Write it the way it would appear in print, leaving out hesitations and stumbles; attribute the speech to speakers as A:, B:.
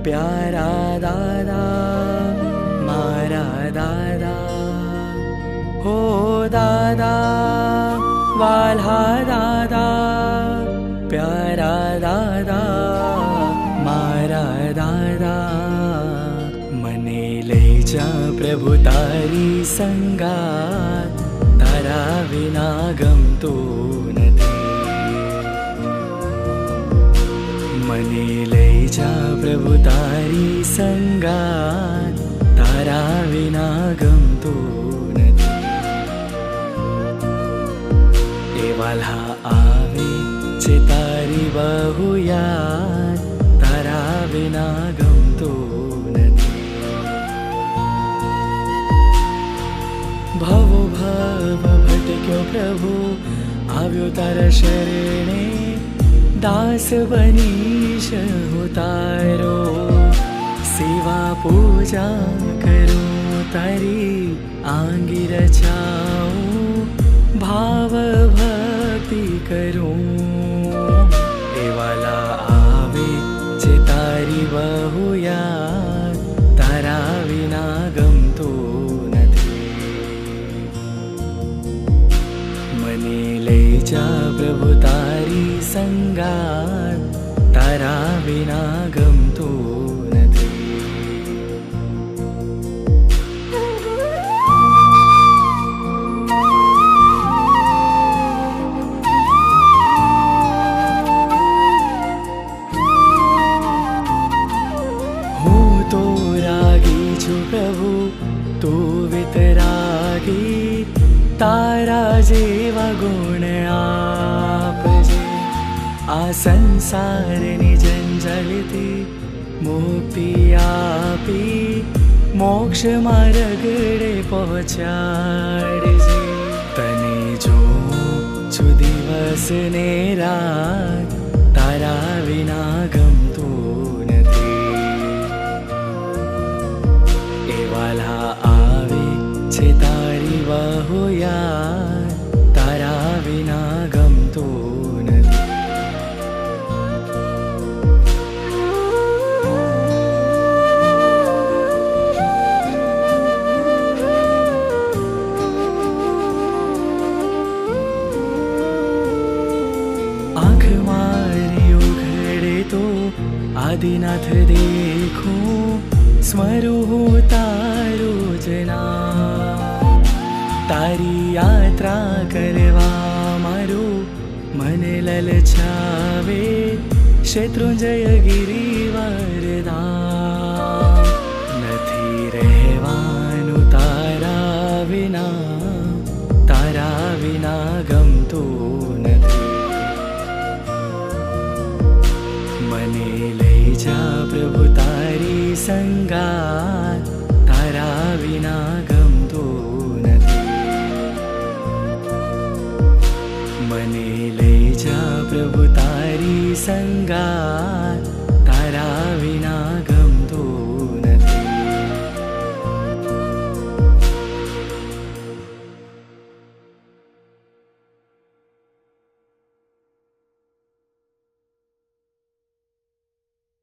A: प्यारा दादा मारा दादा हो दादा वाल्हा दादा प्यारा दादा मारा दादा मने लई जा प्रभु तारी संगात तारा विना गमतुं नथी मने लई जा प्रभु तारी संगात तारा विना गमतुं नथी ए वाल्हा आवे छे तारी बहु याद तारा विना गमतुं नथी भवो भव भटक्यो प्रभु आव्यो तारा शरणे दास बनीश हूँ तारो सेवा पूजा करूँ तारी आंगी रचाऊँ भाव भक्ति करूँ ए वाला आवे छे तारी बहु याद तारा विना गमतुं नथी मने लई जा प्रभु तारी संगात तारा विना गमतुं नथी हूँ तो रागी छुं प्रभु तू वितरागी तारा जेवा गुण आपजे आ संसारनी जंजालथी मुक्ति आपी मोक्ष मार्गड़े पहोंचाडजे तने जोऊं छुं दिवस ने रात तारा विना गमतुं नथी ए वाला आवे छे तारी बहु याद तारा विना गमतुं नथी आँख मारी उघड़े तो आदिनाथ देखूं स्मरूं तारू जना तारी यात्रा करवा मारू मन ललचावे शत्रुंजय गिरिवर धाम नथी रहेवानुं तारा विना गमतुं नथी मने लई जा प्रभु तारी संगात